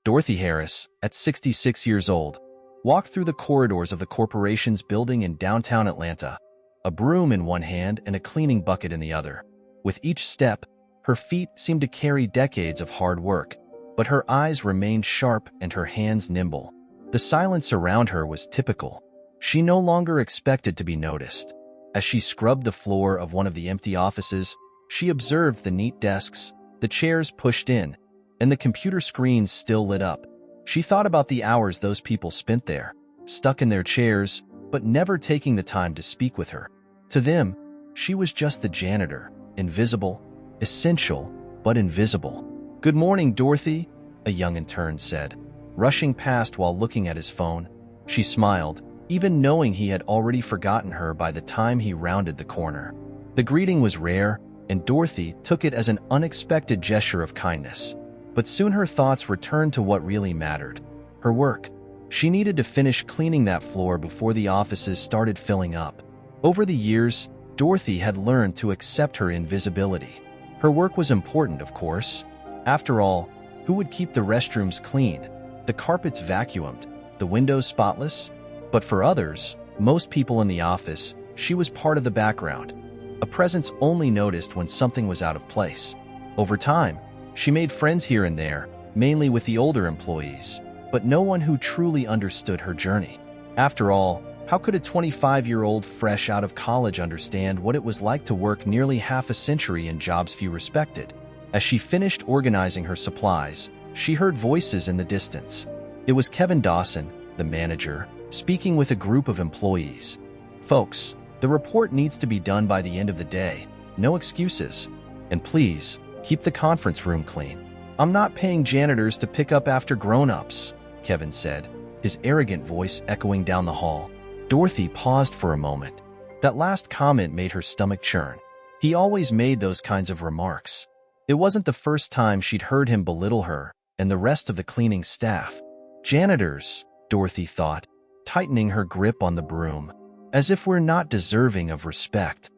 Dorothy Harris, at 66 years old, walked through the corridors of the corporation's building in downtown Atlanta, a broom in one hand and a cleaning bucket in the other. With each step, her feet seemed to carry decades of hard work, but her eyes remained sharp and her hands nimble. The silence around her was typical. She no longer expected to be noticed. As she scrubbed the floor of one of the empty offices, she observed the neat desks, the chairs pushed in, and the computer screens still lit up. She thought about the hours those people spent there, stuck in their chairs, but never taking the time to speak with her. To them, she was just the janitor, invisible, essential, but invisible. "Good morning, Dorothy," a young intern said, rushing past while looking at his phone. She smiled, even knowing he had already forgotten her by the time he rounded the corner. The greeting was rare, and Dorothy took it as an unexpected gesture of kindness. But soon her thoughts returned to what really mattered: her work. She needed to finish cleaning that floor before the offices started filling up. Over the years, Dorothy had learned to accept her invisibility. Her work was important, of course. After all, who would keep the restrooms clean, the carpets vacuumed, the windows spotless? But for others, most people in the office, she was part of the background, a presence only noticed when something was out of place. Over time, she made friends here and there, mainly with the older employees, but no one who truly understood her journey. After all, how could a 25-year-old fresh out of college understand what it was like to work nearly half a century in jobs few respected? As she finished organizing her supplies, she heard voices in the distance. It was Kevin Dawson, the manager, speaking with a group of employees. "Folks, the report needs to be done by the end of the day. No excuses. And please, keep the conference room clean." "I'm not paying janitors to pick up after grown-ups," Kevin said, his arrogant voice echoing down the hall. Dorothy paused for a moment. That last comment made her stomach churn. He always made those kinds of remarks. It wasn't the first time she'd heard him belittle her and the rest of the cleaning staff. "Janitors," Dorothy thought, tightening her grip on the broom. "As if we're not deserving of respect."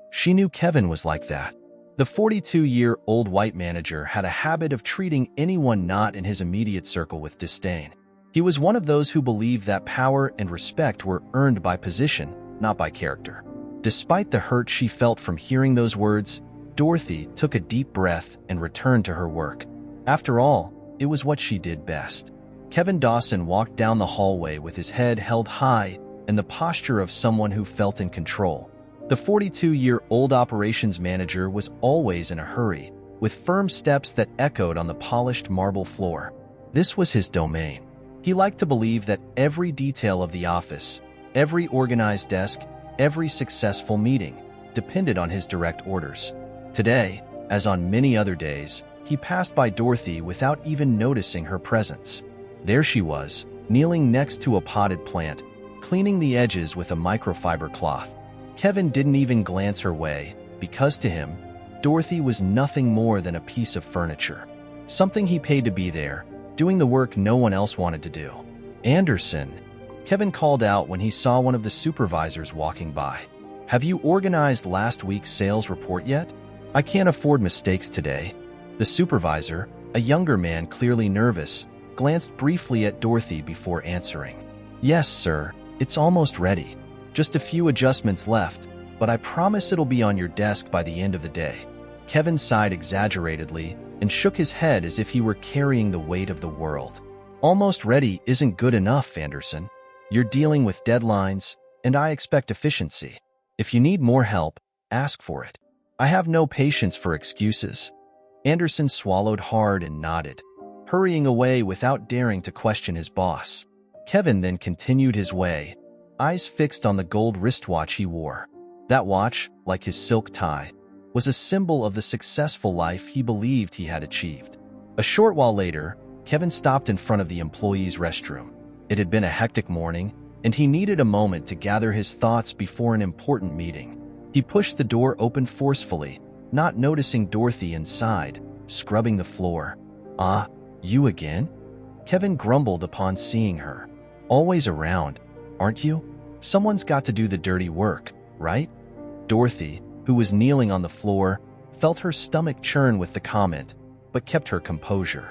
She knew Kevin was like that. The 42-year-old white manager had a habit of treating anyone not in his immediate circle with disdain. He was one of those who believed that power and respect were earned by position, not by character. Despite the hurt she felt from hearing those words, Dorothy took a deep breath and returned to her work. After all, it was what she did best. Kevin Dawson walked down the hallway with his head held high and the posture of someone who felt in control. The 42-year-old operations manager was always in a hurry, with firm steps that echoed on the polished marble floor. This was his domain. He liked to believe that every detail of the office, every organized desk, every successful meeting, depended on his direct orders. Today, as on many other days, he passed by Dorothy without even noticing her presence. There she was, kneeling next to a potted plant, cleaning the edges with a microfiber cloth. Kevin didn't even glance her way, because to him, Dorothy was nothing more than a piece of furniture. Something he paid to be there, doing the work no one else wanted to do. "Anderson," Kevin called out when he saw one of the supervisors walking by. "Have you organized last week's sales report yet? I can't afford mistakes today." The supervisor, a younger man clearly nervous, glanced briefly at Dorothy before answering. "Yes, sir, it's almost ready. Just a few adjustments left, but I promise it'll be on your desk by the end of the day." Kevin sighed exaggeratedly and shook his head as if he were carrying the weight of the world. "Almost ready isn't good enough, Anderson. You're dealing with deadlines, and I expect efficiency. If you need more help, ask for it. I have no patience for excuses." Anderson swallowed hard and nodded, hurrying away without daring to question his boss. Kevin then continued his way, eyes fixed on the gold wristwatch he wore. That watch, like his silk tie, was a symbol of the successful life he believed he had achieved. A short while later, Kevin stopped in front of the employee's restroom. It had been a hectic morning, and he needed a moment to gather his thoughts before an important meeting. He pushed the door open forcefully, not noticing Dorothy inside, scrubbing the floor. "Ah, you again?" Kevin grumbled upon seeing her. "Always around, aren't you? Someone's got to do the dirty work, right?" Dorothy, who was kneeling on the floor, felt her stomach churn with the comment, but kept her composure.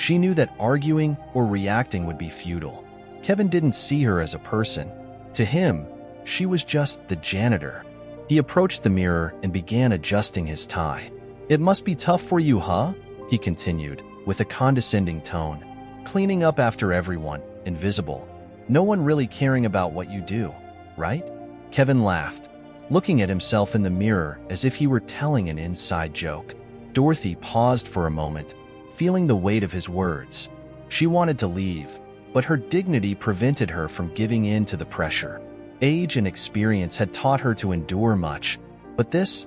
She knew that arguing or reacting would be futile. Kevin didn't see her as a person. To him, she was just the janitor. He approached the mirror and began adjusting his tie. "It must be tough for you, huh?" he continued, with a condescending tone. "Cleaning up after everyone, invisible. No one really caring about what you do, right?" Kevin laughed, looking at himself in the mirror as if he were telling an inside joke. Dorothy paused for a moment, feeling the weight of his words. She wanted to leave, but her dignity prevented her from giving in to the pressure. Age and experience had taught her to endure much, but this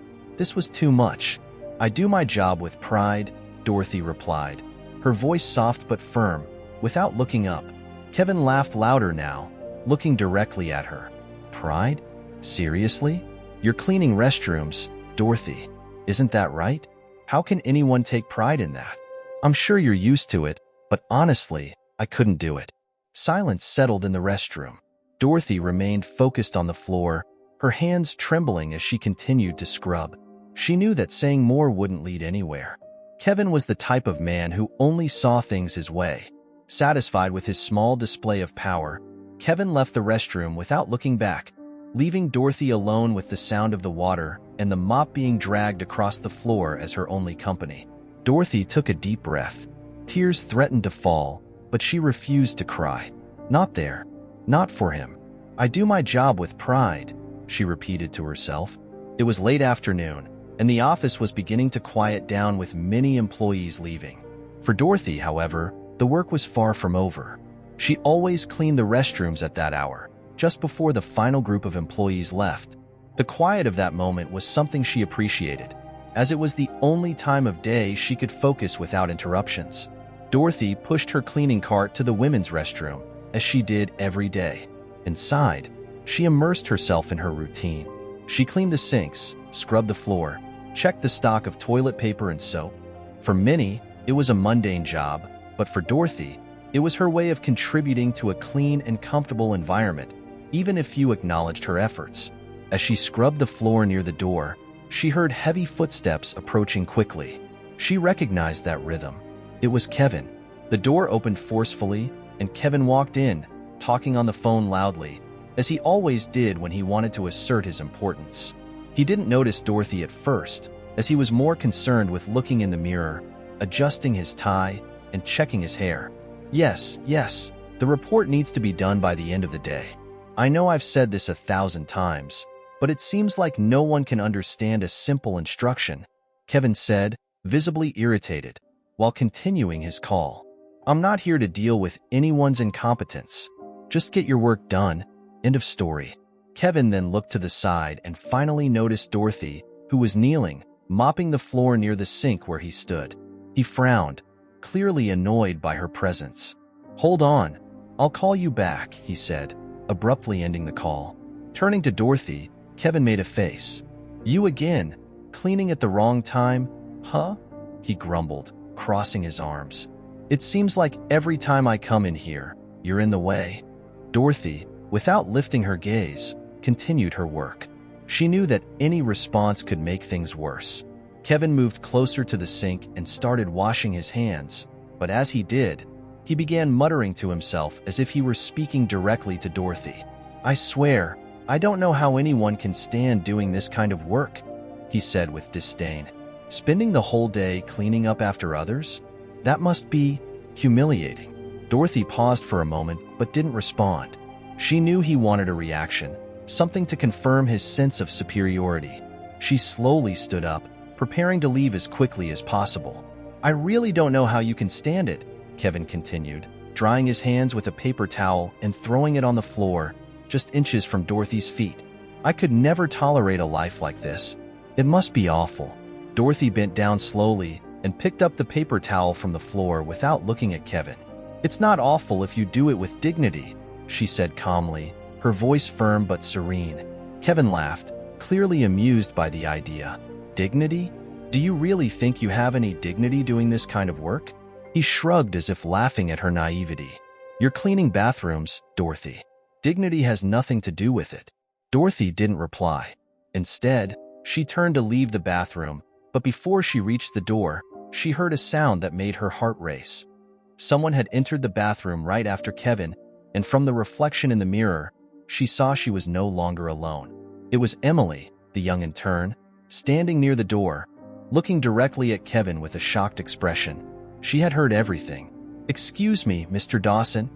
was too much. "I do my job with pride," Dorothy replied, her voice soft but firm, without looking up. Kevin laughed louder now, looking directly at her. "Pride? Seriously? You're cleaning restrooms, Dorothy. Isn't that right? How can anyone take pride in that? I'm sure you're used to it, but honestly, I couldn't do it." Silence settled in the restroom. Dorothy remained focused on the floor, her hands trembling as she continued to scrub. She knew that saying more wouldn't lead anywhere. Kevin was the type of man who only saw things his way. Satisfied with his small display of power, Kevin left the restroom without looking back, leaving Dorothy alone with the sound of the water and the mop being dragged across the floor as her only company. Dorothy took a deep breath. Tears threatened to fall, but she refused to cry. "Not there. Not for him. I do my job with pride," she repeated to herself. It was late afternoon, and the office was beginning to quiet down with many employees leaving. For Dorothy, however, the work was far from over. She always cleaned the restrooms at that hour, just before the final group of employees left. The quiet of that moment was something she appreciated, as it was the only time of day she could focus without interruptions. Dorothy pushed her cleaning cart to the women's restroom, as she did every day. Inside, she immersed herself in her routine. She cleaned the sinks, scrubbed the floor, checked the stock of toilet paper and soap. For many, it was a mundane job, but for Dorothy, it was her way of contributing to a clean and comfortable environment, even if few acknowledged her efforts. As she scrubbed the floor near the door, she heard heavy footsteps approaching quickly. She recognized that rhythm. It was Kevin. The door opened forcefully, and Kevin walked in, talking on the phone loudly, as he always did when he wanted to assert his importance. He didn't notice Dorothy at first, as he was more concerned with looking in the mirror, adjusting his tie, and checking his hair. Yes, the report needs to be done by the end of the day. I know I've said this 1,000 times, but it seems like no one can understand a simple instruction," Kevin said, visibly irritated, while continuing his call. "I'm not here to deal with anyone's incompetence. Just get your work done. End of story." Kevin then looked to the side and finally noticed Dorothy, who was kneeling, mopping the floor near the sink where he stood. He frowned, clearly annoyed by her presence. "Hold on, I'll call you back," he said, abruptly ending the call. Turning to Dorothy, Kevin made a face. "You again? Cleaning at the wrong time, huh?" he grumbled, crossing his arms. "It seems like every time I come in here, you're in the way." Dorothy, without lifting her gaze, continued her work. She knew that any response could make things worse. Kevin moved closer to the sink and started washing his hands, but as he did, he began muttering to himself as if he were speaking directly to Dorothy. "I swear, I don't know how anyone can stand doing this kind of work," he said with disdain. "Spending the whole day cleaning up after others? That must be humiliating." Dorothy paused for a moment but didn't respond. She knew he wanted a reaction, something to confirm his sense of superiority. She slowly stood up, preparing to leave as quickly as possible. "I really don't know how you can stand it," Kevin continued, drying his hands with a paper towel and throwing it on the floor, just inches from Dorothy's feet. "I could never tolerate a life like this. It must be awful." Dorothy bent down slowly and picked up the paper towel from the floor without looking at Kevin. "It's not awful if you do it with dignity," she said calmly, her voice firm but serene. Kevin laughed, clearly amused by the idea. "Dignity? Do you really think you have any dignity doing this kind of work?" He shrugged as if laughing at her naivety. "You're cleaning bathrooms, Dorothy. Dignity has nothing to do with it." Dorothy didn't reply. Instead, she turned to leave the bathroom, but before she reached the door, she heard a sound that made her heart race. Someone had entered the bathroom right after Kevin, and from the reflection in the mirror, she saw she was no longer alone. It was Emily, the young intern, standing near the door, looking directly at Kevin with a shocked expression. She had heard everything. "Excuse me, Mr. Dawson,"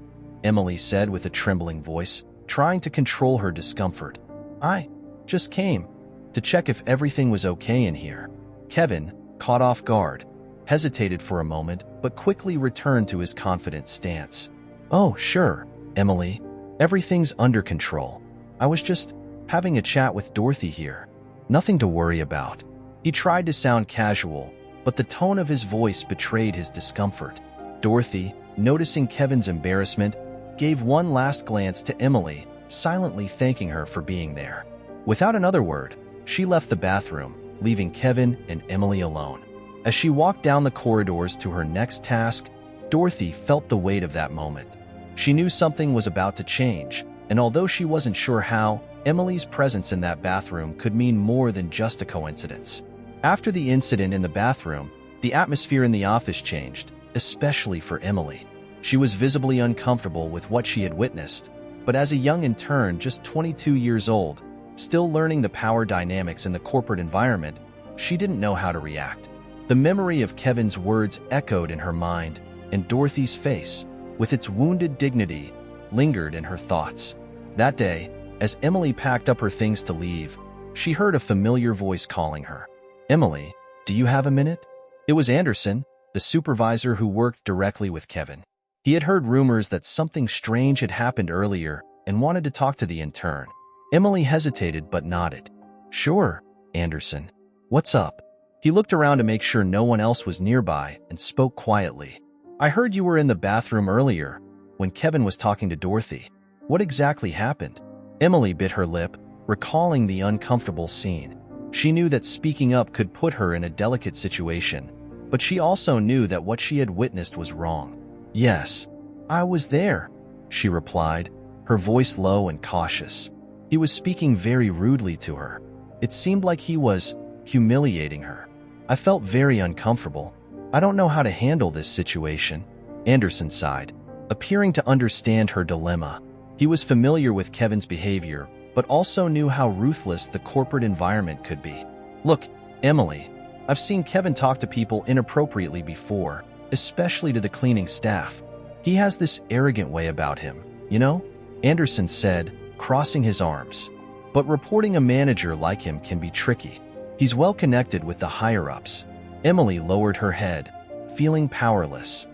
Emily said with a trembling voice, trying to control her discomfort. "I just came to check if everything was okay in here." Kevin, caught off guard, hesitated for a moment but quickly returned to his confident stance. "Oh, sure, Emily. Everything's under control. I was just having a chat with Dorothy here. Nothing to worry about." He tried to sound casual, but the tone of his voice betrayed his discomfort. Dorothy, noticing Kevin's embarrassment, gave one last glance to Emily, silently thanking her for being there. Without another word, she left the bathroom, leaving Kevin and Emily alone. As she walked down the corridors to her next task, Dorothy felt the weight of that moment. She knew something was about to change, and although she wasn't sure how, Emily's presence in that bathroom could mean more than just a coincidence. After the incident in the bathroom, the atmosphere in the office changed, especially for Emily. She was visibly uncomfortable with what she had witnessed, but as a young intern just 22 years old, still learning the power dynamics in the corporate environment, she didn't know how to react. The memory of Kevin's words echoed in her mind, and Dorothy's face, with its wounded dignity, lingered in her thoughts. That day, as Emily packed up her things to leave, she heard a familiar voice calling her. "Emily, do you have a minute?" It was Anderson, the supervisor who worked directly with Kevin. He had heard rumors that something strange had happened earlier and wanted to talk to the intern. Emily hesitated but nodded. "Sure, Anderson. What's up?" He looked around to make sure no one else was nearby and spoke quietly. "I heard you were in the bathroom earlier when Kevin was talking to Dorothy. What exactly happened?" Emily bit her lip, recalling the uncomfortable scene. She knew that speaking up could put her in a delicate situation, but she also knew that what she had witnessed was wrong. "Yes, I was there," she replied, her voice low and cautious. He was speaking very rudely to her. It seemed like he was humiliating her. "I felt very uncomfortable. I don't know how to handle this situation," Anderson sighed, appearing to understand her dilemma. He was familiar with Kevin's behavior, but also knew how ruthless the corporate environment could be. "Look, Emily, I've seen Kevin talk to people inappropriately before, especially to the cleaning staff. He has this arrogant way about him, you know?" Anderson said, crossing his arms. "But reporting a manager like him can be tricky. He's well connected with the higher-ups." Emily lowered her head, feeling powerless.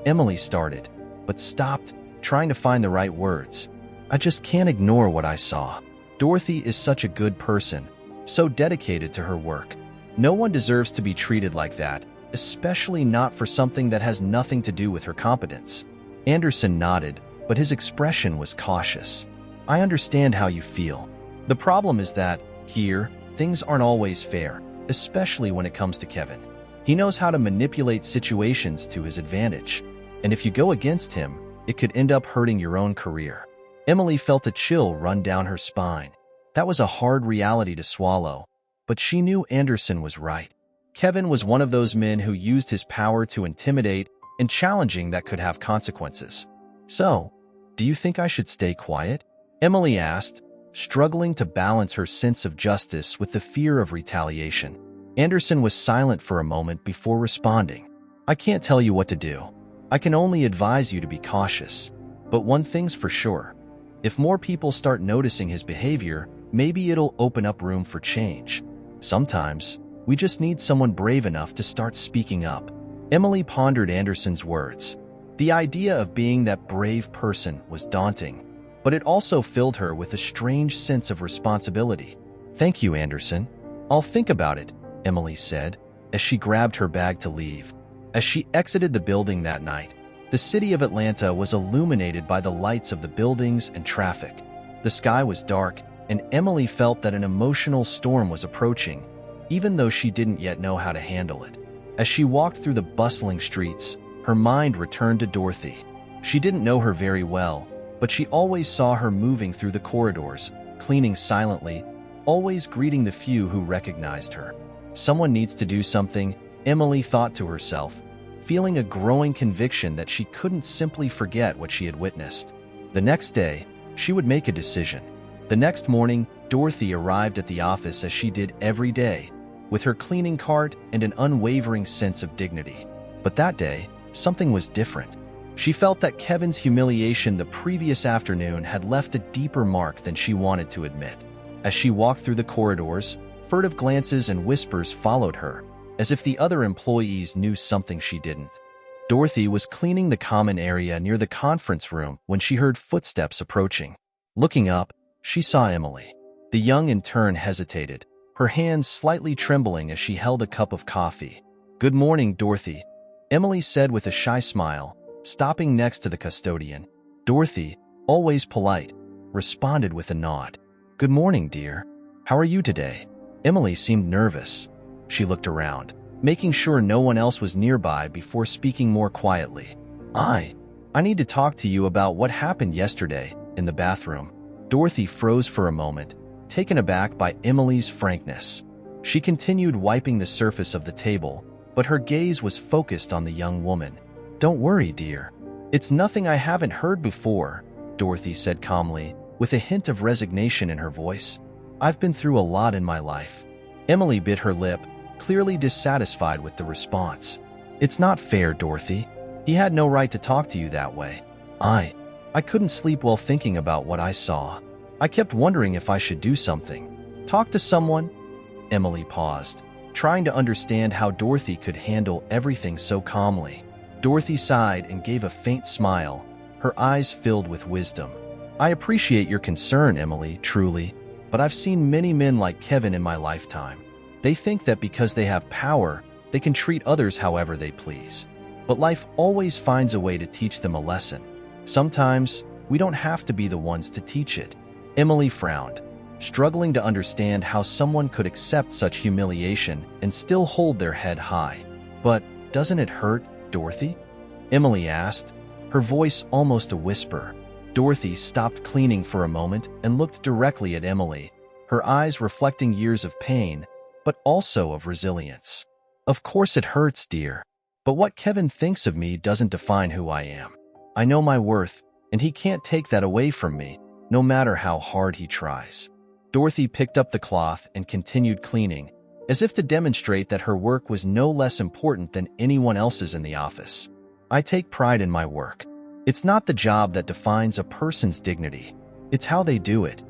Emily started, but stopped, trying to find the right words. "I just can't ignore what I saw. Dorothy is such a good person, so dedicated to her work. No one deserves to be treated like that, especially not for something that has nothing to do with her competence." Anderson nodded, but his expression was cautious. "I understand how you feel. The problem is that, here, things aren't always fair, especially when it comes to Kevin. He knows how to manipulate situations to his advantage, and if you go against him, it could end up hurting your own career." Emily felt a chill run down her spine. That was a hard reality to swallow, but she knew Anderson was right. Kevin was one of those men who used his power to intimidate and challenging that could have consequences. "So, do you think I should stay quiet?" Emily asked, struggling to balance her sense of justice with the fear of retaliation. Anderson was silent for a moment before responding. "I can't tell you what to do. I can only advise you to be cautious. But one thing's for sure. If more people start noticing his behavior, maybe it'll open up room for change. Sometimes, we just need someone brave enough to start speaking up." Emily pondered Anderson's words. The idea of being that brave person was daunting, but it also filled her with a strange sense of responsibility. "Thank you, Anderson. I'll think about it," Emily said, as she grabbed her bag to leave. As she exited the building that night, the city of Atlanta was illuminated by the lights of the buildings and traffic. The sky was dark, and Emily felt that an emotional storm was approaching, even though she didn't yet know how to handle it. As she walked through the bustling streets, her mind returned to Dorothy. She didn't know her very well, but she always saw her moving through the corridors, cleaning silently, always greeting the few who recognized her. "Someone needs to do something," Emily thought to herself, feeling a growing conviction that she couldn't simply forget what she had witnessed. The next day, she would make a decision. The next morning, Dorothy arrived at the office as she did every day, with her cleaning cart and an unwavering sense of dignity. But that day, something was different. She felt that Kevin's humiliation the previous afternoon had left a deeper mark than she wanted to admit. As she walked through the corridors, furtive glances and whispers followed her, as if the other employees knew something she didn't. Dorothy was cleaning the common area near the conference room when she heard footsteps approaching. Looking up, she saw Emily. The young intern hesitated, her hands slightly trembling as she held a cup of coffee. "Good morning, Dorothy," Emily said with a shy smile, stopping next to the custodian. Dorothy, always polite, responded with a nod. "Good morning, dear. How are you today?" Emily seemed nervous. She looked around, making sure no one else was nearby before speaking more quietly. I need to talk to you about what happened yesterday in the bathroom." Dorothy froze for a moment, taken aback by Emily's frankness. She continued wiping the surface of the table, but her gaze was focused on the young woman. "Don't worry, dear. It's nothing I haven't heard before," Dorothy said calmly, with a hint of resignation in her voice. "I've been through a lot in my life." Emily bit her lip, clearly dissatisfied with the response. "It's not fair, Dorothy. He had no right to talk to you that way. I couldn't sleep while thinking about what I saw. I kept wondering if I should do something. Talk to someone?" Emily paused, trying to understand how Dorothy could handle everything so calmly. Dorothy sighed and gave a faint smile, her eyes filled with wisdom. "I appreciate your concern, Emily, truly, but I've seen many men like Kevin in my lifetime. They think that because they have power, they can treat others however they please. But life always finds a way to teach them a lesson. Sometimes, we don't have to be the ones to teach it." Emily frowned, struggling to understand how someone could accept such humiliation and still hold their head high. "But doesn't it hurt, Dorothy?" Emily asked, her voice almost a whisper. Dorothy stopped cleaning for a moment and looked directly at Emily, her eyes reflecting years of pain, but also of resilience. "Of course it hurts, dear. But what Kevin thinks of me doesn't define who I am. I know my worth, and he can't take that away from me, no matter how hard he tries." Dorothy picked up the cloth and continued cleaning, as if to demonstrate that her work was no less important than anyone else's in the office. "I take pride in my work. It's not the job that defines a person's dignity. It's how they do it."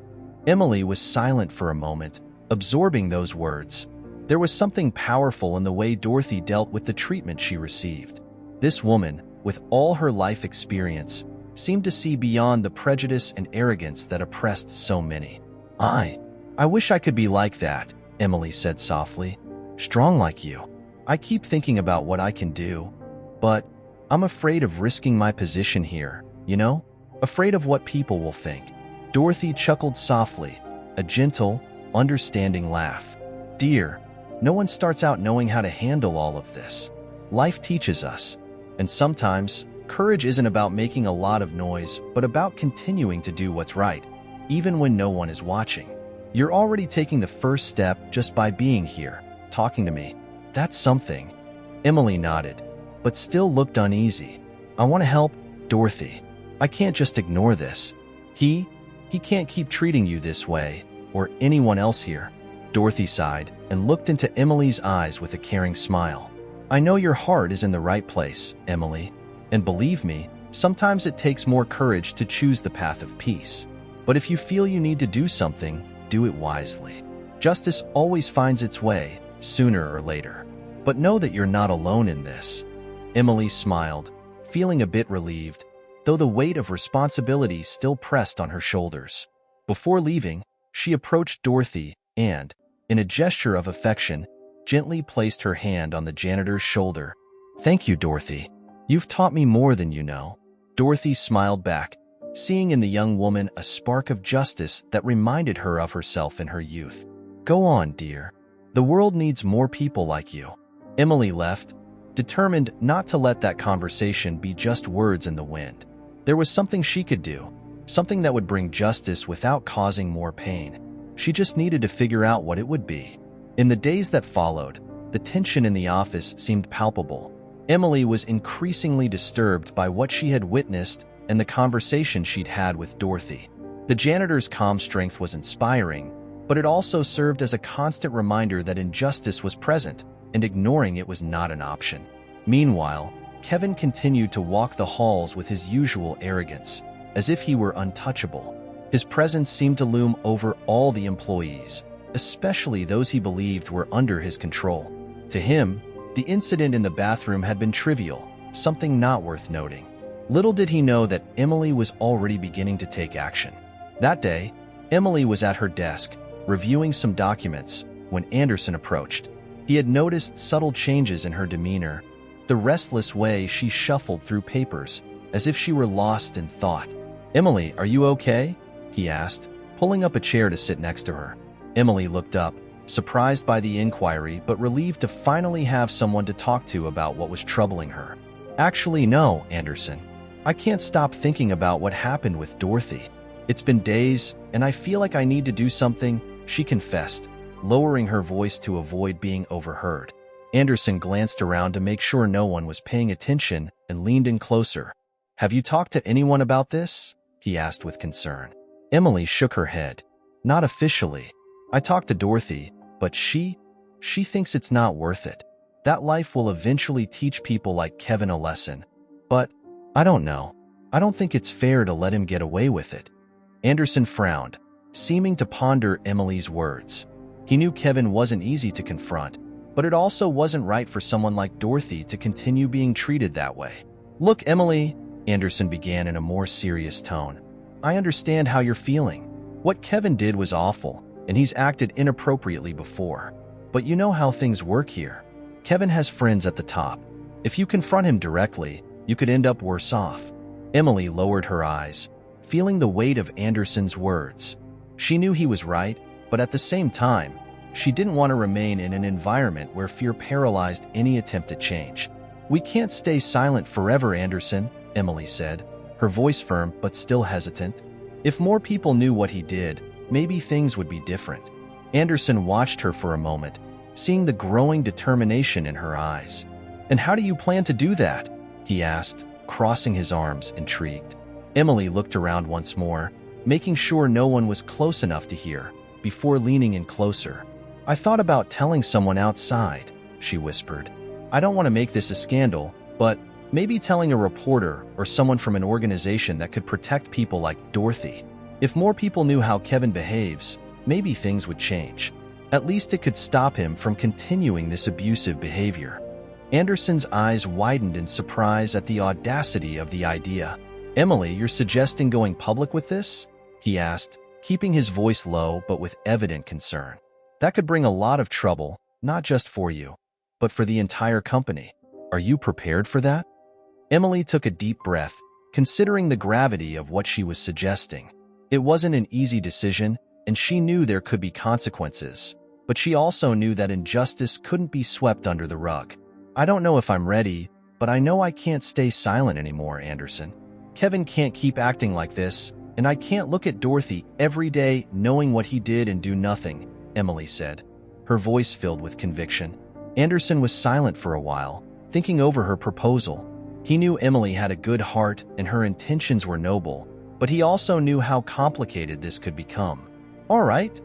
Emily was silent for a moment, absorbing those words. There was something powerful in the way Dorothy dealt with the treatment she received. This woman, with all her life experience, seemed to see beyond the prejudice and arrogance that oppressed so many. I wish I could be like that," Emily said softly. "Strong like you. I keep thinking about what I can do, but I'm afraid of risking my position here, you know? Afraid of what people will think." Dorothy chuckled softly, a gentle, understanding laugh. "Dear, no one starts out knowing how to handle all of this. Life teaches us. And sometimes, courage isn't about making a lot of noise, but about continuing to do what's right, even when no one is watching. You're already taking the first step just by being here, talking to me. That's something." Emily nodded, but still looked uneasy. "I want to help, Dorothy. I can't just ignore this. He can't keep treating you this way, or anyone else here." Dorothy sighed and looked into Emily's eyes with a caring smile. "I know your heart is in the right place, Emily. And believe me, sometimes it takes more courage to choose the path of peace. But if you feel you need to do something, do it wisely. Justice always finds its way, sooner or later. But know that you're not alone in this." Emily smiled, feeling a bit relieved, though the weight of responsibility still pressed on her shoulders. Before leaving, she approached Dorothy and, in a gesture of affection, gently placed her hand on the janitor's shoulder. "Thank you, Dorothy. You've taught me more than you know." Dorothy smiled back, seeing in the young woman a spark of justice that reminded her of herself in her youth. "Go on, dear. The world needs more people like you." Emily left, determined not to let that conversation be just words in the wind. There was something she could do, something that would bring justice without causing more pain. She just needed to figure out what it would be. In the days that followed, the tension in the office seemed palpable. Emily was increasingly disturbed by what she had witnessed and the conversation she'd had with Dorothy. The janitor's calm strength was inspiring, but it also served as a constant reminder that injustice was present, and ignoring it was not an option. Meanwhile, Kevin continued to walk the halls with his usual arrogance, as if he were untouchable. His presence seemed to loom over all the employees, especially those he believed were under his control. To him, the incident in the bathroom had been trivial, something not worth noting. Little did he know that Emily was already beginning to take action. That day, Emily was at her desk, reviewing some documents, when Anderson approached. He had noticed subtle changes in her demeanor, the restless way she shuffled through papers, as if she were lost in thought. "Emily, are you okay?" he asked, pulling up a chair to sit next to her. Emily looked up, surprised by the inquiry but relieved to finally have someone to talk to about what was troubling her. "Actually, no, Anderson. I can't stop thinking about what happened with Dorothy. It's been days, and I feel like I need to do something," she confessed, lowering her voice to avoid being overheard. Anderson glanced around to make sure no one was paying attention and leaned in closer. "Have you talked to anyone about this?" he asked with concern. Emily shook her head. "Not officially. I talked to Dorothy, but she thinks it's not worth it. That life will eventually teach people like Kevin a lesson. But I don't know. I don't think it's fair to let him get away with it." Anderson frowned, seeming to ponder Emily's words. He knew Kevin wasn't easy to confront, but it also wasn't right for someone like Dorothy to continue being treated that way. "Look, Emily," Anderson began in a more serious tone, "I understand how you're feeling. What Kevin did was awful, and he's acted inappropriately before. But you know how things work here. Kevin has friends at the top. If you confront him directly, you could end up worse off." Emily lowered her eyes, feeling the weight of Anderson's words. She knew he was right, but at the same time, she didn't want to remain in an environment where fear paralyzed any attempt at change. "We can't stay silent forever, Anderson," Emily said, her voice firm but still hesitant. "If more people knew what he did, maybe things would be different." Anderson watched her for a moment, seeing the growing determination in her eyes. "And how do you plan to do that?" he asked, crossing his arms, intrigued. Emily looked around once more, making sure no one was close enough to hear, before leaning in closer. "I thought about telling someone outside," she whispered. "I don't want to make this a scandal, but maybe telling a reporter or someone from an organization that could protect people like Dorothy. If more people knew how Kevin behaves, maybe things would change. At least it could stop him from continuing this abusive behavior." Anderson's eyes widened in surprise at the audacity of the idea. "Emily, you're suggesting going public with this?" he asked, keeping his voice low but with evident concern. "That could bring a lot of trouble, not just for you, but for the entire company. Are you prepared for that?" Emily took a deep breath, considering the gravity of what she was suggesting. It wasn't an easy decision, and she knew there could be consequences, but she also knew that injustice couldn't be swept under the rug. "I don't know if I'm ready, but I know I can't stay silent anymore, Anderson. Kevin can't keep acting like this, and I can't look at Dorothy every day knowing what he did and do nothing," Emily said, her voice filled with conviction. Anderson was silent for a while, thinking over her proposal. He knew Emily had a good heart and her intentions were noble, but he also knew how complicated this could become. "All right,"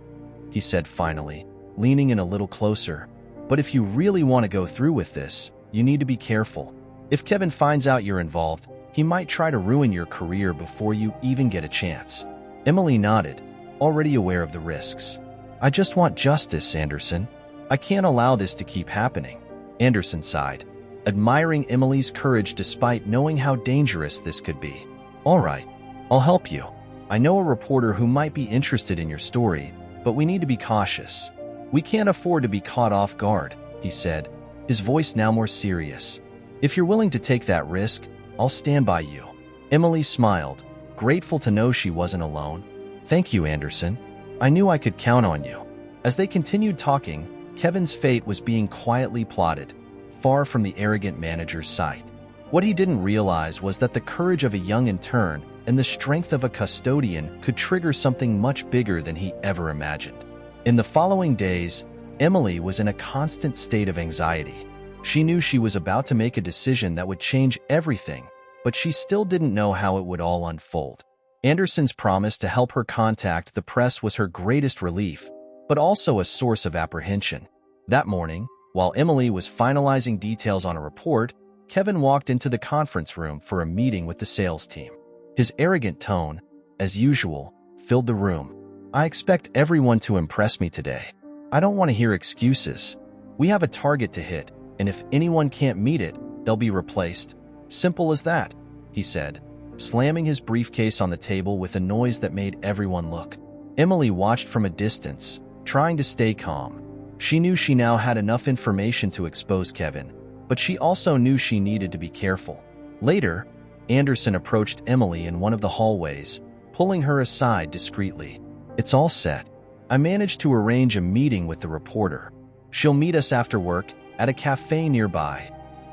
he said finally, leaning in a little closer. "But if you really want to go through with this, you need to be careful. If Kevin finds out you're involved, he might try to ruin your career before you even get a chance." Emily nodded, already aware of the risks. "I just want justice, Anderson. I can't allow this to keep happening." Anderson sighed, admiring Emily's courage despite knowing how dangerous this could be. "All right, I'll help you. I know a reporter who might be interested in your story, but we need to be cautious. We can't afford to be caught off guard," he said, his voice now more serious. "If you're willing to take that risk, I'll stand by you." Emily smiled, grateful to know she wasn't alone. "Thank you, Anderson. I knew I could count on you." As they continued talking, Kevin's fate was being quietly plotted, far from the arrogant manager's sight. What he didn't realize was that the courage of a young intern and the strength of a custodian could trigger something much bigger than he ever imagined. In the following days, Emily was in a constant state of anxiety. She knew she was about to make a decision that would change everything, but she still didn't know how it would all unfold. Anderson's promise to help her contact the press was her greatest relief, but also a source of apprehension. That morning, while Emily was finalizing details on a report, Kevin walked into the conference room for a meeting with the sales team. His arrogant tone, as usual, filled the room. "I expect everyone to impress me today. I don't want to hear excuses. We have a target to hit, and if anyone can't meet it, they'll be replaced. Simple as that," he said, slamming his briefcase on the table with a noise that made everyone look. Emily watched from a distance, trying to stay calm. She knew she now had enough information to expose Kevin, but she also knew she needed to be careful. Later, Anderson approached Emily in one of the hallways, pulling her aside discreetly. "It's all set. I managed to arrange a meeting with the reporter. She'll meet us after work at a cafe nearby,"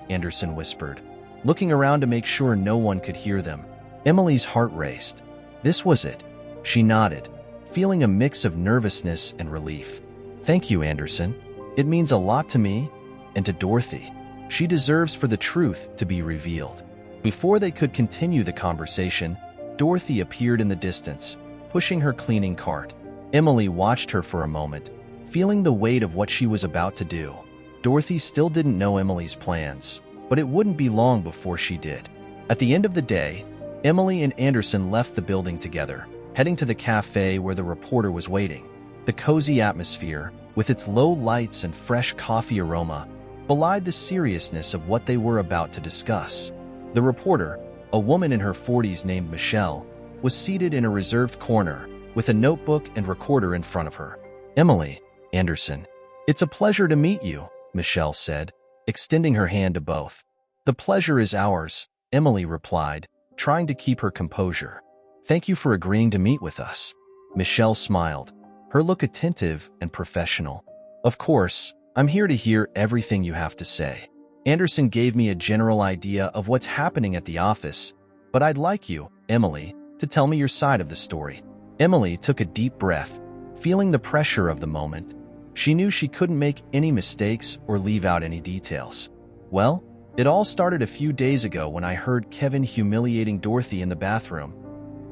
Anderson whispered, looking around to make sure no one could hear them. Emily's heart raced. This was it. She nodded, feeling a mix of nervousness and relief. "Thank you, Anderson. It means a lot to me and to Dorothy. She deserves for the truth to be revealed." Before they could continue the conversation, Dorothy appeared in the distance, pushing her cleaning cart. Emily watched her for a moment, feeling the weight of what she was about to do. Dorothy still didn't know Emily's plans, but it wouldn't be long before she did. At the end of the day, Emily and Anderson left the building together, heading to the cafe where the reporter was waiting. The cozy atmosphere, with its low lights and fresh coffee aroma, belied the seriousness of what they were about to discuss. The reporter, a woman in her 40s named Michelle, was seated in a reserved corner with a notebook and recorder in front of her. "Emily, Anderson, it's a pleasure to meet you," Michelle said, extending her hand to both. "The pleasure is ours," Emily replied, trying to keep her composure. "Thank you for agreeing to meet with us." Michelle smiled, her look attentive and professional. "Of course, I'm here to hear everything you have to say. Anderson gave me a general idea of what's happening at the office, but I'd like you, Emily, to tell me your side of the story." Emily took a deep breath, feeling the pressure of the moment. She knew she couldn't make any mistakes or leave out any details. "Well, it all started a few days ago when I heard Kevin humiliating Dorothy in the bathroom,"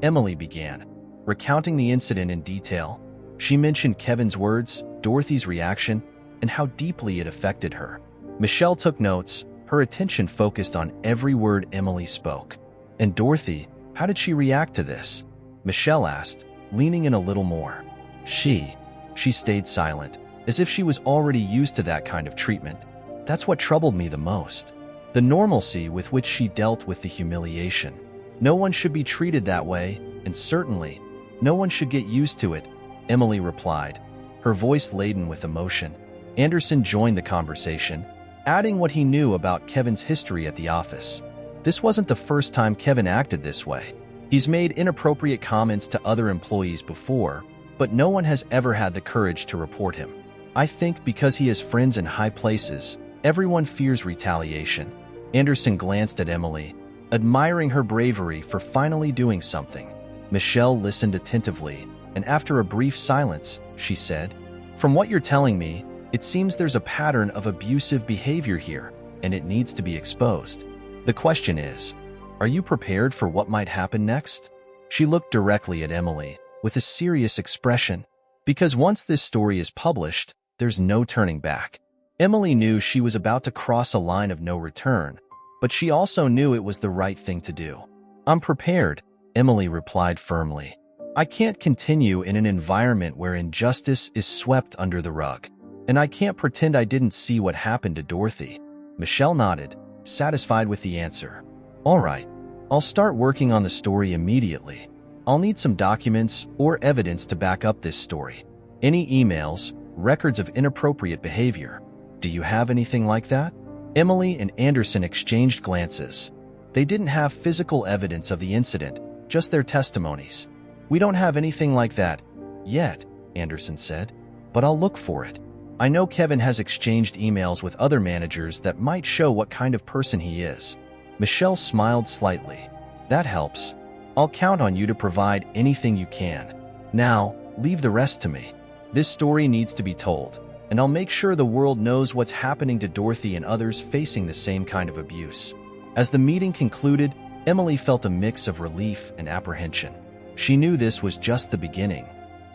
Emily began, recounting the incident in detail. She mentioned Kevin's words, Dorothy's reaction, and how deeply it affected her. Michelle took notes, her attention focused on every word Emily spoke. "And Dorothy, how did she react to this?" Michelle asked, leaning in a little more. She stayed silent, as if she was already used to that kind of treatment. That's what troubled me the most. The normalcy with which she dealt with the humiliation. No one should be treated that way, and certainly, no one should get used to it, Emily replied, her voice laden with emotion. Anderson joined the conversation, adding what he knew about Kevin's history at the office. This wasn't the first time Kevin acted this way. He's made inappropriate comments to other employees before, but no one has ever had the courage to report him. I think because he has friends in high places, everyone fears retaliation. Anderson glanced at Emily, admiring her bravery for finally doing something. Michelle listened attentively, and after a brief silence, she said, "From what you're telling me, it seems there's a pattern of abusive behavior here, and it needs to be exposed. The question is, are you prepared for what might happen next?" She looked directly at Emily, with a serious expression, because once this story is published, there's no turning back. Emily knew she was about to cross a line of no return, but she also knew it was the right thing to do. "I'm prepared," Emily replied firmly. "I can't continue in an environment where injustice is swept under the rug. And I can't pretend I didn't see what happened to Dorothy." Michelle nodded, satisfied with the answer. "All right, I'll start working on the story immediately. I'll need some documents or evidence to back up this story. Any emails, records of inappropriate behavior. Do you have anything like that?" Emily and Anderson exchanged glances. They didn't have physical evidence of the incident, just their testimonies. "We don't have anything like that yet," Anderson said, "but I'll look for it. I know Kevin has exchanged emails with other managers that might show what kind of person he is." Michelle smiled slightly. "That helps. I'll count on you to provide anything you can. Now, leave the rest to me. This story needs to be told. and I'll make sure the world knows what's happening to Dorothy and others facing the same kind of abuse." As the meeting concluded, Emily felt a mix of relief and apprehension. She knew this was just the beginning,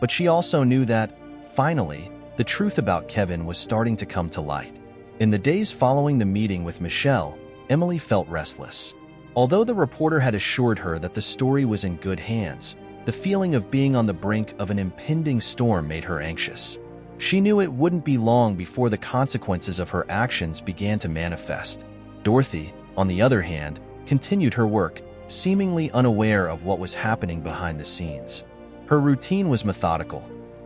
but she also knew that, finally, the truth about Kevin was starting to come to light. In the days following the meeting with Michelle, Emily felt restless. Although the reporter had assured her that the story was in good hands, the feeling of being on the brink of an impending storm made her anxious. She knew it wouldn't be long before the consequences of her actions began to manifest. Dorothy, on the other hand, continued her work, seemingly unaware of what was happening behind the scenes. Her routine was methodical.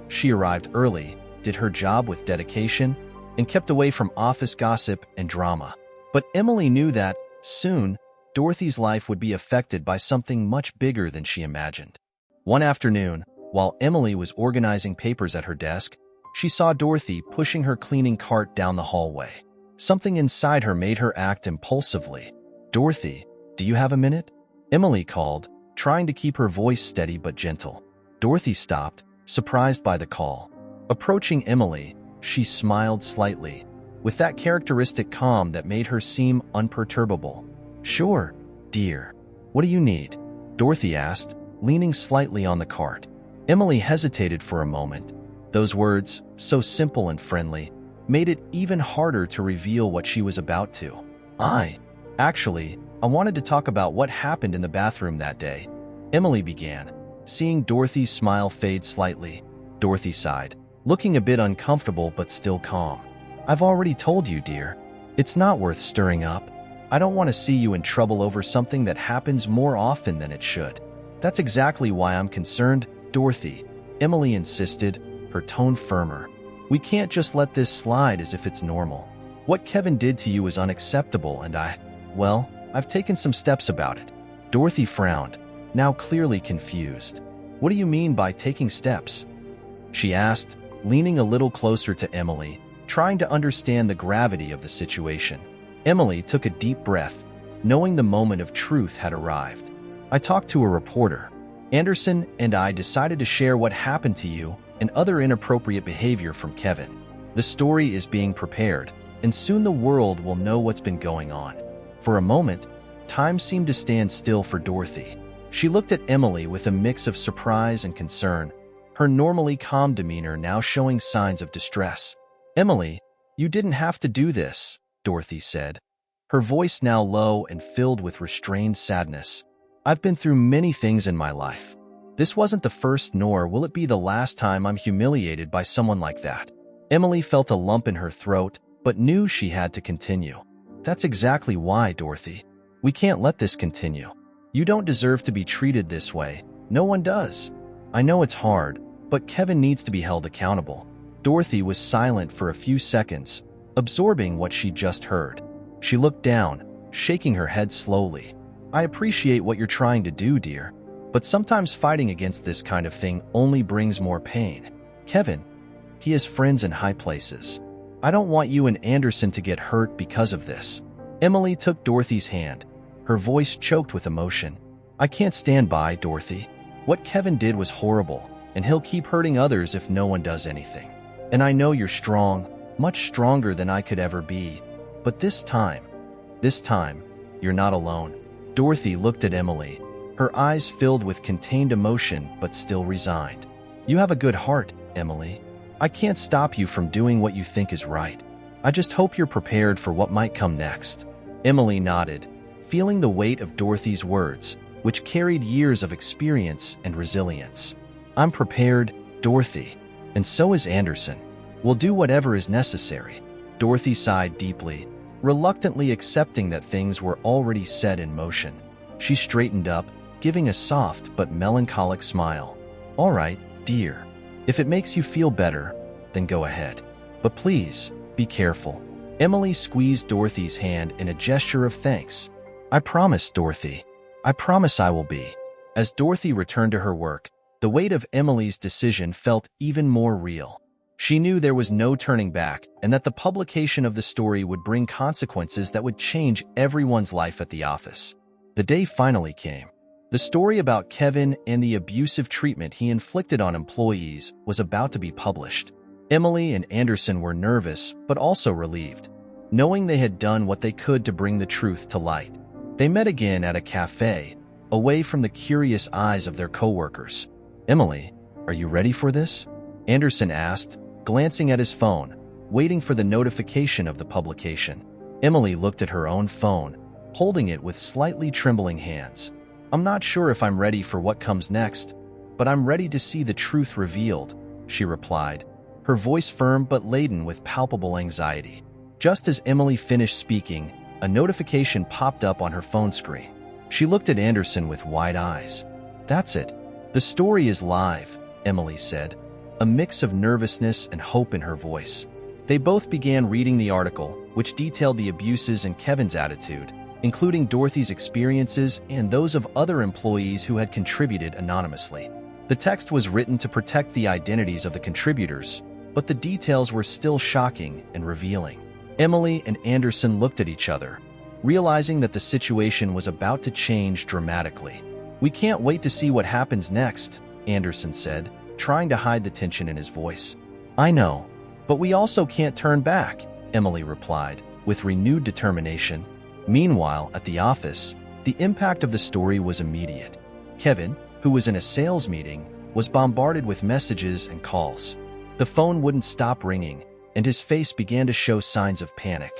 She arrived early, did her job with dedication, and kept away from office gossip and drama. But Emily knew that, soon, Dorothy's life would be affected by something much bigger than she imagined. One afternoon, while Emily was organizing papers at her desk, she saw Dorothy pushing her cleaning cart down the hallway. Something inside her made her act impulsively. "Dorothy, do you have a minute?" Emily called, trying to keep her voice steady but gentle. Dorothy stopped, surprised by the call. Approaching Emily, she smiled slightly, with that characteristic calm that made her seem unperturbable. "Sure, dear. What do you need?" Dorothy asked, leaning slightly on the cart. Emily hesitated for a moment. Those words, so simple and friendly, made it even harder to reveal what she was about to. Actually, I wanted to talk about what happened in the bathroom that day," Emily began, seeing Dorothy's smile fade slightly. Dorothy sighed, looking a bit uncomfortable but still calm. "I've already told you, dear. It's not worth stirring up. I don't want to see you in trouble over something that happens more often than it should." "That's exactly why I'm concerned, Dorothy," Emily insisted, her tone firmer. "We can't just let this slide as if it's normal. What Kevin did to you is unacceptable, and I've taken some steps about it." Dorothy frowned, now clearly confused. "What do you mean by taking steps?" she asked, leaning a little closer to Emily, trying to understand the gravity of the situation. Emily took a deep breath, knowing the moment of truth had arrived. "I talked to a reporter. Anderson and I decided to share what happened to you and other inappropriate behavior from Kevin. The story is being prepared, and soon the world will know what's been going on." For a moment, time seemed to stand still for Dorothy. She looked at Emily with a mix of surprise and concern, her normally calm demeanor now showing signs of distress. "Emily, you didn't have to do this," Dorothy said, her voice now low and filled with restrained sadness. "I've been through many things in my life. This wasn't the first, nor will it be the last time I'm humiliated by someone like that." Emily felt a lump in her throat, but knew she had to continue. "That's exactly why, Dorothy. We can't let this continue. You don't deserve to be treated this way. No one does. I know it's hard, but Kevin needs to be held accountable." Dorothy was silent for a few seconds, absorbing what she just heard. She looked down, shaking her head slowly. "I appreciate what you're trying to do, dear, but sometimes fighting against this kind of thing only brings more pain. Kevin, he has friends in high places. I don't want you and Anderson to get hurt because of this." Emily took Dorothy's hand, her voice choked with emotion. "I can't stand by, Dorothy. What Kevin did was horrible, and he'll keep hurting others if no one does anything. And I know you're strong, much stronger than I could ever be. But this time, you're not alone." Dorothy looked at Emily, her eyes filled with contained emotion but still resigned. "You have a good heart, Emily. I can't stop you from doing what you think is right. I just hope you're prepared for what might come next." Emily nodded, feeling the weight of Dorothy's words, which carried years of experience and resilience. "I'm prepared, Dorothy, and so is Anderson. We'll do whatever is necessary." Dorothy sighed deeply, reluctantly accepting that things were already set in motion. She straightened up, giving a soft but melancholic smile. "All right, dear. If it makes you feel better, then go ahead. But please, be careful." Emily squeezed Dorothy's hand in a gesture of thanks. "I promise, Dorothy. I promise I will be." As Dorothy returned to her work, the weight of Emily's decision felt even more real. She knew there was no turning back and that the publication of the story would bring consequences that would change everyone's life at the office. The day finally came. The story about Kevin and the abusive treatment he inflicted on employees was about to be published. Emily and Anderson were nervous, but also relieved, knowing they had done what they could to bring the truth to light. They met again at a cafe, away from the curious eyes of their coworkers. "Emily, are you ready for this?" Anderson asked, glancing at his phone, waiting for the notification of the publication. Emily looked at her own phone, holding it with slightly trembling hands. "I'm not sure if I'm ready for what comes next, but I'm ready to see the truth revealed," she replied, her voice firm but laden with palpable anxiety. Just as Emily finished speaking, a notification popped up on her phone screen. She looked at Anderson with wide eyes. "That's it. The story is live," Emily said, a mix of nervousness and hope in her voice. They both began reading the article, which detailed the abuses and Kevin's attitude, including Dorothy's experiences and those of other employees who had contributed anonymously. The text was written to protect the identities of the contributors, but the details were still shocking and revealing. Emily and Anderson looked at each other, realizing that the situation was about to change dramatically. "We can't wait to see what happens next," Anderson said, trying to hide the tension in his voice. "I know, but we also can't turn back," Emily replied, with renewed determination. Meanwhile, at the office, the impact of the story was immediate. Kevin, who was in a sales meeting, was bombarded with messages and calls. The phone wouldn't stop ringing, and his face began to show signs of panic.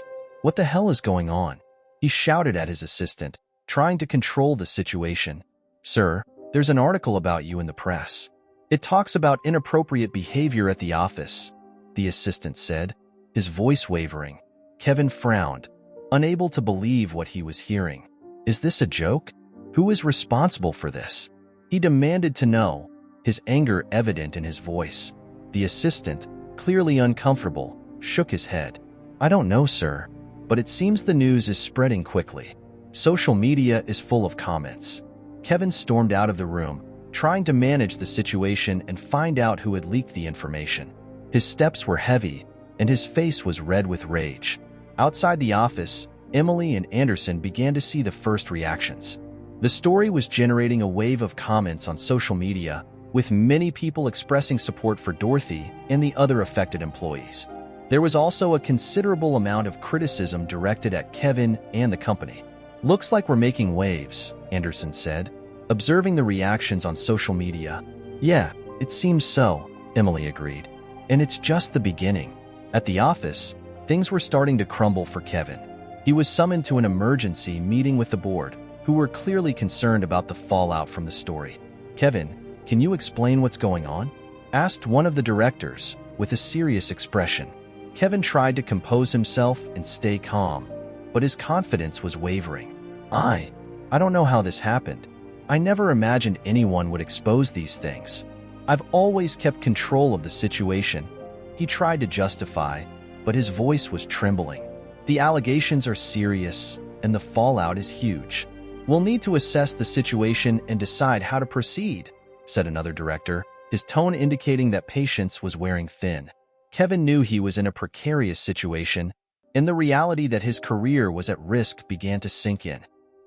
"What the hell is going on?" He shouted at his assistant, trying to control the situation. "Sir, there's an article about you in the press. It talks about inappropriate behavior at the office," the assistant said, his voice wavering. Kevin frowned, unable to believe what he was hearing. "Is this a joke? Who is responsible for this?" He demanded to know, his anger evident in his voice. The assistant, clearly uncomfortable, shook his head. "I don't know, sir, but it seems the news is spreading quickly. Social media is full of comments." Kevin stormed out of the room, trying to manage the situation and find out who had leaked the information. His steps were heavy, and his face was red with rage. Outside the office, Emily and Anderson began to see the first reactions. The story was generating a wave of comments on social media, with many people expressing support for Dorothy and the other affected employees. There was also a considerable amount of criticism directed at Kevin and the company. "Looks like we're making waves," Anderson said, observing the reactions on social media. "Yeah, it seems so," Emily agreed. "And it's just the beginning." At the office, things were starting to crumble for Kevin. He was summoned to an emergency meeting with the board, who were clearly concerned about the fallout from the story. "Kevin, can you explain what's going on?" asked one of the directors, with a serious expression. Kevin tried to compose himself and stay calm, but his confidence was wavering. I don't know how this happened. I never imagined anyone would expose these things. I've always kept control of the situation." He tried to justify, but his voice was trembling. "The allegations are serious, and the fallout is huge. We'll need to assess the situation and decide how to proceed," said another director, his tone indicating that patience was wearing thin. Kevin knew he was in a precarious situation, and the reality that his career was at risk began to sink in.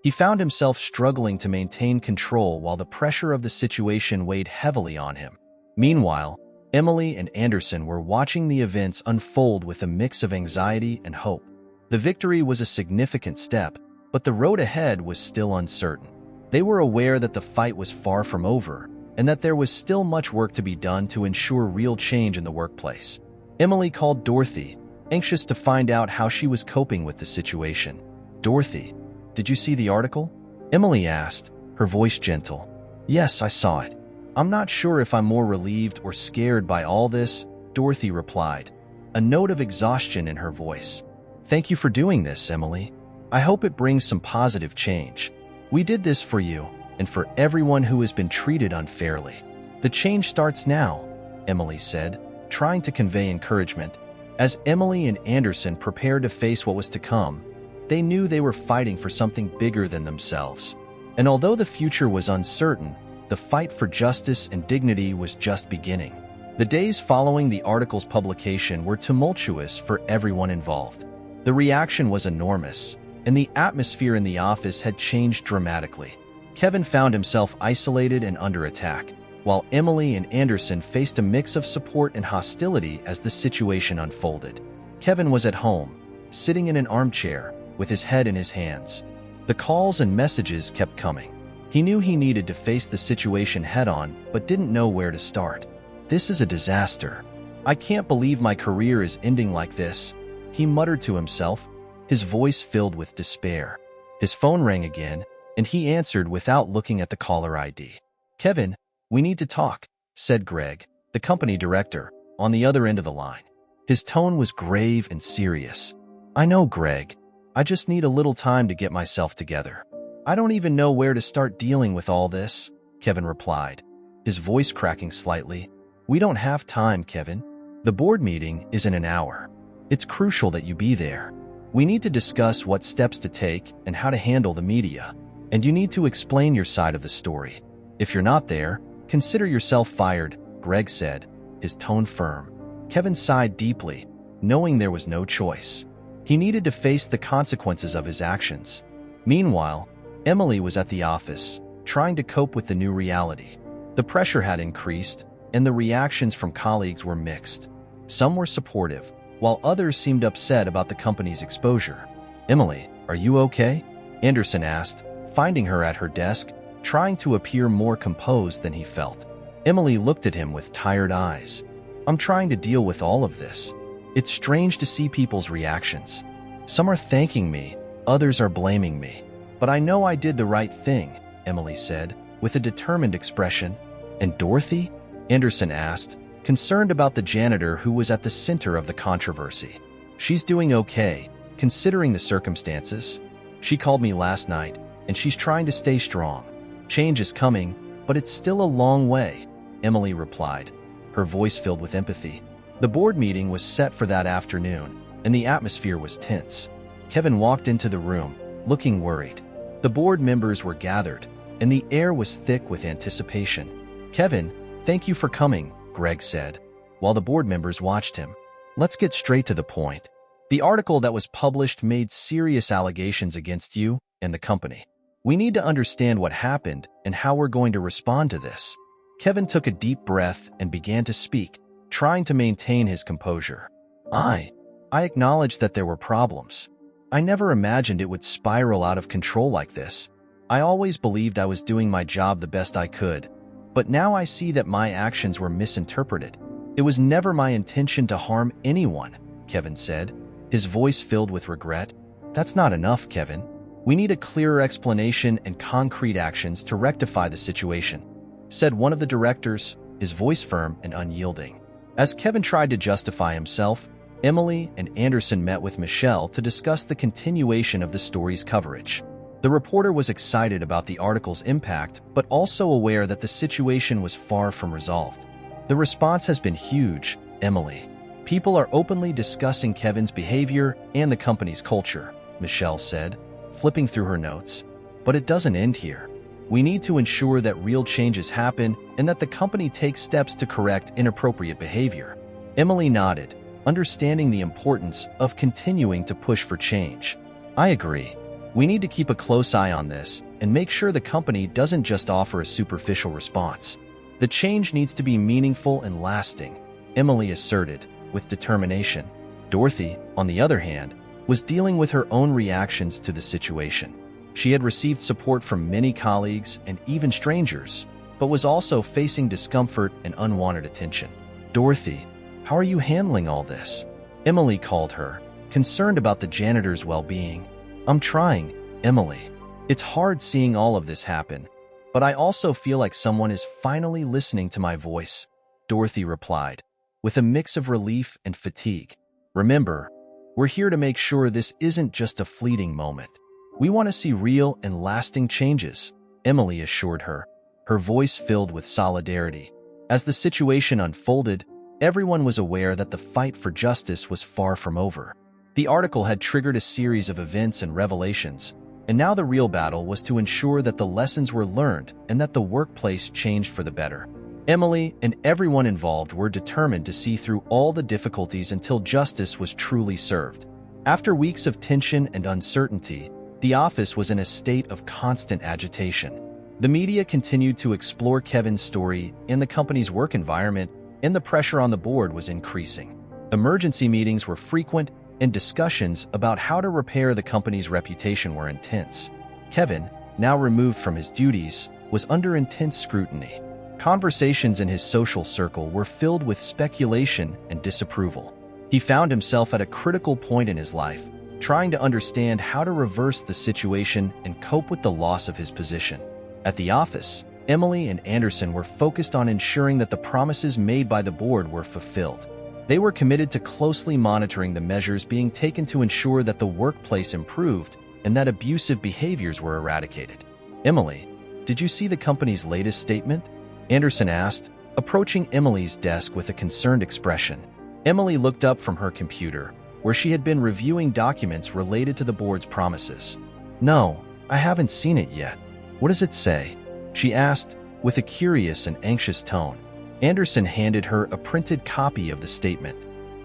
He found himself struggling to maintain control while the pressure of the situation weighed heavily on him. Meanwhile, Emily and Anderson were watching the events unfold with a mix of anxiety and hope. The victory was a significant step, but the road ahead was still uncertain. They were aware that the fight was far from over, and that there was still much work to be done to ensure real change in the workplace. Emily called Dorothy, anxious to find out how she was coping with the situation. "Dorothy, did you see the article?" Emily asked, her voice gentle. "Yes, I saw it. I'm not sure if I'm more relieved or scared by all this," Dorothy replied, a note of exhaustion in her voice. "Thank you for doing this, Emily. I hope it brings some positive change. We did this for you, and for everyone who has been treated unfairly. The change starts now," Emily said, trying to convey encouragement. As Emily and Anderson prepared to face what was to come, they knew they were fighting for something bigger than themselves. And although the future was uncertain, the fight for justice and dignity was just beginning. The days following the article's publication were tumultuous for everyone involved. The reaction was enormous, and the atmosphere in the office had changed dramatically. Kevin found himself isolated and under attack. while Emily and Anderson faced a mix of support and hostility as the situation unfolded. Kevin was at home, sitting in an armchair, with his head in his hands. The calls and messages kept coming. He knew he needed to face the situation head-on, but didn't know where to start. "This is a disaster. I can't believe my career is ending like this," he muttered to himself, his voice filled with despair. His phone rang again, and he answered without looking at the caller ID. "Kevin, we need to talk," said Greg, the company director, on the other end of the line. His tone was grave and serious. "I know, Greg. I just need a little time to get myself together. I don't even know where to start dealing with all this," Kevin replied, his voice cracking slightly. "We don't have time, Kevin. The board meeting is in an hour. It's crucial that you be there. We need to discuss what steps to take and how to handle the media, and you need to explain your side of the story. If you're not there, consider yourself fired," Greg said, his tone firm. Kevin sighed deeply, knowing there was no choice. He needed to face the consequences of his actions. Meanwhile, Emily was at the office, trying to cope with the new reality. The pressure had increased, and the reactions from colleagues were mixed. Some were supportive, while others seemed upset about the company's exposure. "Emily, are you okay?" Anderson asked, finding her at her desk, trying to appear more composed than he felt. Emily looked at him with tired eyes. "I'm trying to deal with all of this. It's strange to see people's reactions. Some are thanking me, others are blaming me. But I know I did the right thing," Emily said, with a determined expression. "And Dorothy?" Anderson asked, concerned about the janitor who was at the center of the controversy. "She's doing okay, considering the circumstances. She called me last night, and she's trying to stay strong. Change is coming, but it's still a long way," Emily replied, her voice filled with empathy. The board meeting was set for that afternoon, and the atmosphere was tense. Kevin walked into the room, looking worried. The board members were gathered, and the air was thick with anticipation. "Kevin, thank you for coming," Greg said, while the board members watched him. "Let's get straight to the point. The article that was published made serious allegations against you and the company. We need to understand what happened and how we're going to respond to this." Kevin took a deep breath and began to speak, trying to maintain his composure. I acknowledge that there were problems. I never imagined it would spiral out of control like this. I always believed I was doing my job the best I could, but now I see that my actions were misinterpreted. It was never my intention to harm anyone, Kevin said, his voice filled with regret. "That's not enough, Kevin. We need a clearer explanation and concrete actions to rectify the situation," said one of the directors, his voice firm and unyielding. As Kevin tried to justify himself, Emily and Anderson met with Michelle to discuss the continuation of the story's coverage. The reporter was excited about the article's impact, but also aware that the situation was far from resolved. "The response has been huge, Emily. People are openly discussing Kevin's behavior and the company's culture," Michelle said, flipping through her notes. "But it doesn't end here. We need to ensure that real changes happen and that the company takes steps to correct inappropriate behavior." Emily nodded, understanding the importance of continuing to push for change. "I agree. We need to keep a close eye on this and make sure the company doesn't just offer a superficial response. The change needs to be meaningful and lasting," Emily asserted, with determination. Dorothy, on the other hand, was dealing with her own reactions to the situation. She had received support from many colleagues and even strangers, but was also facing discomfort and unwanted attention. "Dorothy, how are you handling all this?" Emily called her, concerned about the janitor's well-being. "I'm trying, Emily. It's hard seeing all of this happen, but I also feel like someone is finally listening to my voice," Dorothy replied, with a mix of relief and fatigue. "Remember, we're here to make sure this isn't just a fleeting moment. We want to see real and lasting changes," Emily assured her, her voice filled with solidarity. As the situation unfolded, everyone was aware that the fight for justice was far from over. The article had triggered a series of events and revelations, and now the real battle was to ensure that the lessons were learned and that the workplace changed for the better. Emily and everyone involved were determined to see through all the difficulties until justice was truly served. After weeks of tension and uncertainty, the office was in a state of constant agitation. The media continued to explore Kevin's story in the company's work environment, and the pressure on the board was increasing. Emergency meetings were frequent, and discussions about how to repair the company's reputation were intense. Kevin, now removed from his duties, was under intense scrutiny. Conversations in his social circle were filled with speculation and disapproval. He found himself at a critical point in his life, trying to understand how to reverse the situation and cope with the loss of his position. At the office, Emily and Anderson were focused on ensuring that the promises made by the board were fulfilled. They were committed to closely monitoring the measures being taken to ensure that the workplace improved and that abusive behaviors were eradicated. "Emily, did you see the company's latest statement?" Anderson asked, approaching Emily's desk with a concerned expression. Emily looked up from her computer, where she had been reviewing documents related to the board's promises. "No, I haven't seen it yet. What does it say?" she asked, with a curious and anxious tone. Anderson handed her a printed copy of the statement.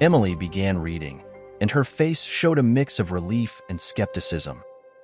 Emily began reading, and her face showed a mix of relief and skepticism.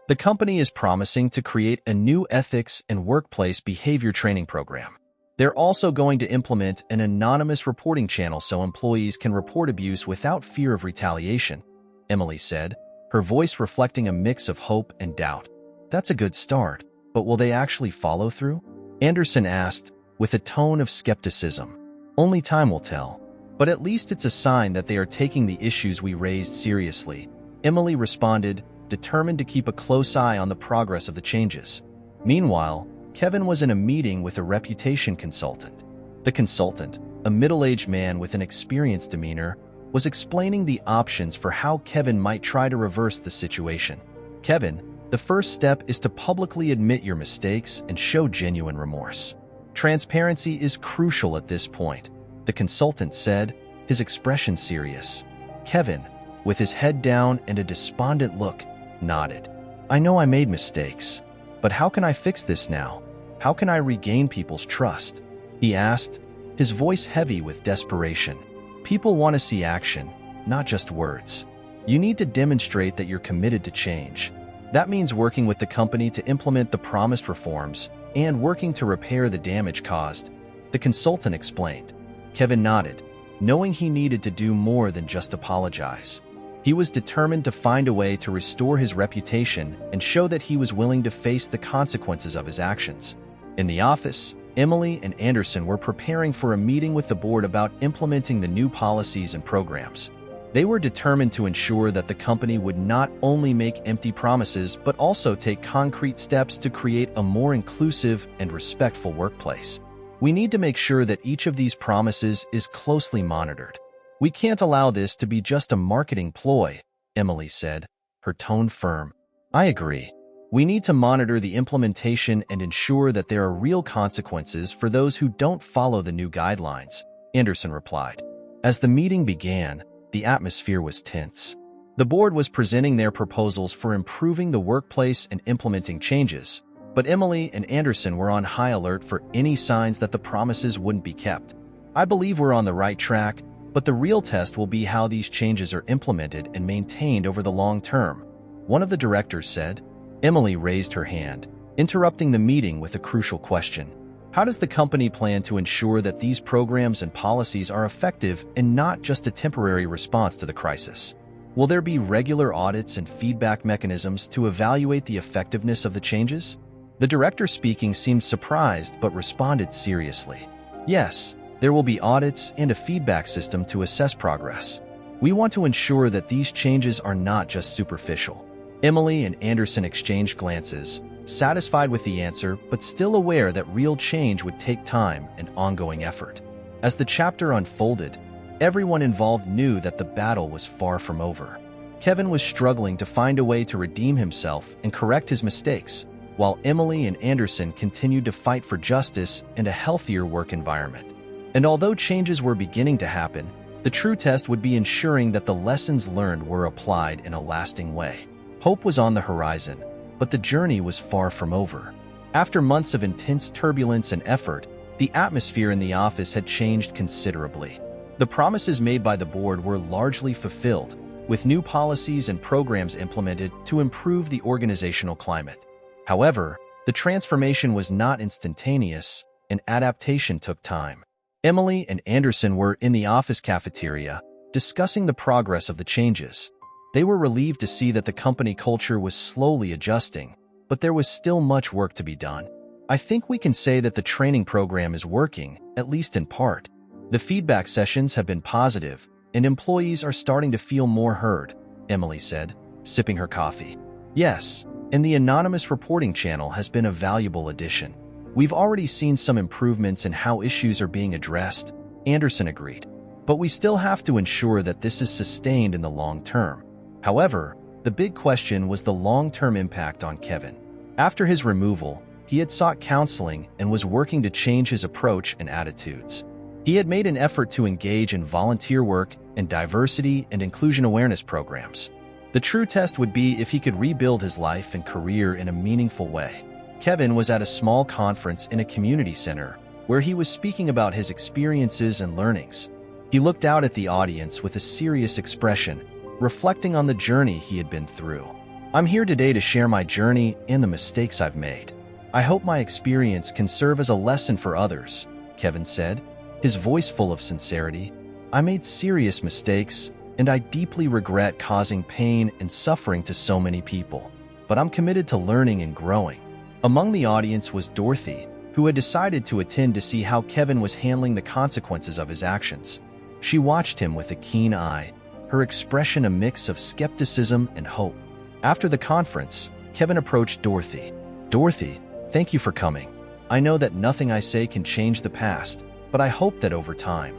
"The company is promising to create a new ethics and workplace behavior training program. They're also going to implement an anonymous reporting channel so employees can report abuse without fear of retaliation," Emily said, her voice reflecting a mix of hope and doubt. "That's a good start, but will they actually follow through?" Anderson asked, with a tone of skepticism. "Only time will tell, but at least it's a sign that they are taking the issues we raised seriously," Emily responded, determined to keep a close eye on the progress of the changes. Meanwhile, Kevin was in a meeting with a reputation consultant. The consultant, a middle-aged man with an experienced demeanor, was explaining the options for how Kevin might try to reverse the situation. "Kevin, the first step is to publicly admit your mistakes and show genuine remorse. Transparency is crucial at this point," the consultant said, his expression serious. Kevin, with his head down and a despondent look, nodded. "I know I made mistakes, but how can I fix this now? How can I regain people's trust?" he asked, his voice heavy with desperation. "People want to see action, not just words. You need to demonstrate that you're committed to change. That means working with the company to implement the promised reforms and working to repair the damage caused," the consultant explained. Kevin nodded, knowing he needed to do more than just apologize. He was determined to find a way to restore his reputation and show that he was willing to face the consequences of his actions. In the office, Emily and Anderson were preparing for a meeting with the board about implementing the new policies and programs. They were determined to ensure that the company would not only make empty promises but also take concrete steps to create a more inclusive and respectful workplace. "We need to make sure that each of these promises is closely monitored. We can't allow this to be just a marketing ploy," Emily said, her tone firm. "I agree. We need to monitor the implementation and ensure that there are real consequences for those who don't follow the new guidelines," Anderson replied. As the meeting began, the atmosphere was tense. The board was presenting their proposals for improving the workplace and implementing changes, but Emily and Anderson were on high alert for any signs that the promises wouldn't be kept. "I believe we're on the right track, but the real test will be how these changes are implemented and maintained over the long term," one of the directors said. Emily raised her hand, interrupting the meeting with a crucial question. "How does the company plan to ensure that these programs and policies are effective and not just a temporary response to the crisis? Will there be regular audits and feedback mechanisms to evaluate the effectiveness of the changes?" The director speaking seemed surprised but responded seriously. "Yes, there will be audits and a feedback system to assess progress. We want to ensure that these changes are not just superficial." Emily and Anderson exchanged glances, satisfied with the answer but still aware that real change would take time and ongoing effort. As the chapter unfolded, everyone involved knew that the battle was far from over. Kevin was struggling to find a way to redeem himself and correct his mistakes, while Emily and Anderson continued to fight for justice and a healthier work environment. And although changes were beginning to happen, the true test would be ensuring that the lessons learned were applied in a lasting way. Hope was on the horizon, but the journey was far from over. After months of intense turbulence and effort, the atmosphere in the office had changed considerably. The promises made by the board were largely fulfilled, with new policies and programs implemented to improve the organizational climate. However, The transformation was not instantaneous, and adaptation took time. Emily and Anderson were in the office cafeteria, discussing the progress of the changes. They were relieved to see that the company culture was slowly adjusting, but there was still much work to be done. I think we can say that the training program is working, at least in part. The feedback sessions have been positive, and employees are starting to feel more heard, Emily said, sipping her coffee. Yes, and the anonymous reporting channel has been a valuable addition. We've already seen some improvements in how issues are being addressed, Anderson agreed. But we still have to ensure that this is sustained in the long term. However, the big question was the long-term impact on Kevin. After his removal, he had sought counseling and was working to change his approach and attitudes. He had made an effort to engage in volunteer work and diversity and inclusion awareness programs. The true test would be if he could rebuild his life and career in a meaningful way. Kevin was at a small conference in a community center where he was speaking about his experiences and learnings. He looked out at the audience with a serious expression, reflecting on the journey he had been through. I'm here today to share my journey and the mistakes I've made. I hope my experience can serve as a lesson for others, Kevin said, his voice full of sincerity. I made serious mistakes, and I deeply regret causing pain and suffering to so many people. But I'm committed to learning and growing. Among the audience was Dorothy, who had decided to attend to see how Kevin was handling the consequences of his actions. She watched him with a keen eye, her expression a mix of skepticism and hope. After the conference, Kevin approached Dorothy. Dorothy, thank you for coming. I know that nothing I say can change the past, but I hope that over time,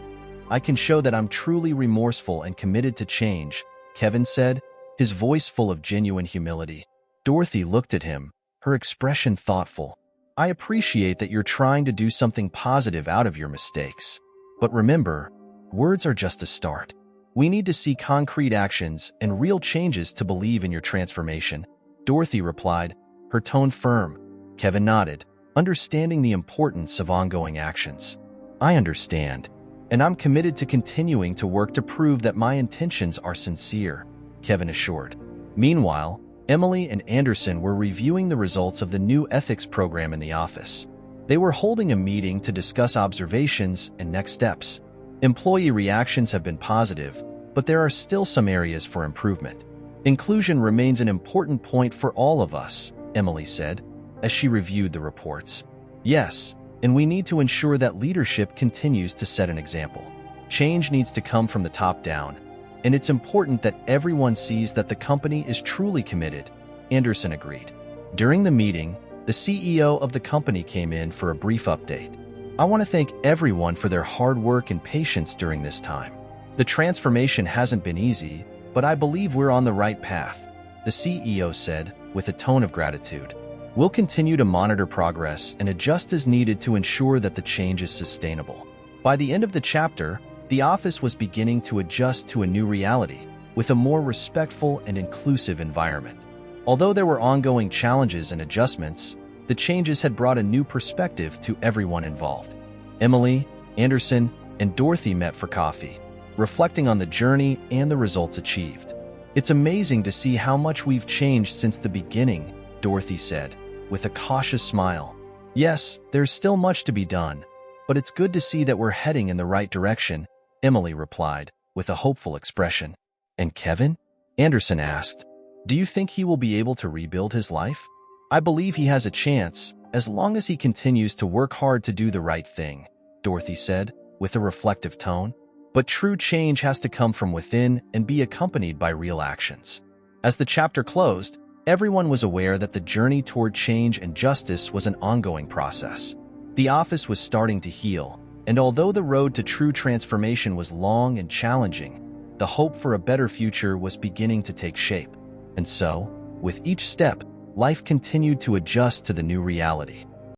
I can show that I'm truly remorseful and committed to change, Kevin said, his voice full of genuine humility. Dorothy looked at him, her expression thoughtful. I appreciate that you're trying to do something positive out of your mistakes. But remember, words are just a start. We need to see concrete actions and real changes to believe in your transformation, Dorothy replied, her tone firm. Kevin nodded, understanding the importance of ongoing actions. I understand, and I'm committed to continuing to work to prove that my intentions are sincere, Kevin assured. Meanwhile, Emily and Anderson were reviewing the results of the new ethics program in the office. They were holding a meeting to discuss observations and next steps. Employee reactions have been positive, but there are still some areas for improvement. Inclusion remains an important point for all of us, Emily said, as she reviewed the reports. Yes, and we need to ensure that leadership continues to set an example. Change needs to come from the top down, and it's important that everyone sees that the company is truly committed, Anderson agreed. During the meeting, the CEO of the company came in for a brief update. I want to thank everyone for their hard work and patience during this time. The transformation hasn't been easy, but I believe we're on the right path, the CEO said, with a tone of gratitude. We'll continue to monitor progress and adjust as needed to ensure that the change is sustainable. By the end of the chapter, the office was beginning to adjust to a new reality, with a more respectful and inclusive environment. Although there were ongoing challenges and adjustments, the changes had brought a new perspective to everyone involved. Emily, Anderson, and Dorothy met for coffee, reflecting on the journey and the results achieved. It's amazing to see how much we've changed since the beginning, Dorothy said, with a cautious smile. Yes, there's still much to be done, but it's good to see that we're heading in the right direction, Emily replied, with a hopeful expression. And Kevin? Anderson asked. Do you think he will be able to rebuild his life? I believe he has a chance, as long as he continues to work hard to do the right thing, Dorothy said, with a reflective tone. But true change has to come from within and be accompanied by real actions. As the chapter closed, everyone was aware that the journey toward change and justice was an ongoing process. The office was starting to heal, and although the road to true transformation was long and challenging, the hope for a better future was beginning to take shape. And so, with each step, life continued to adjust to the new reality.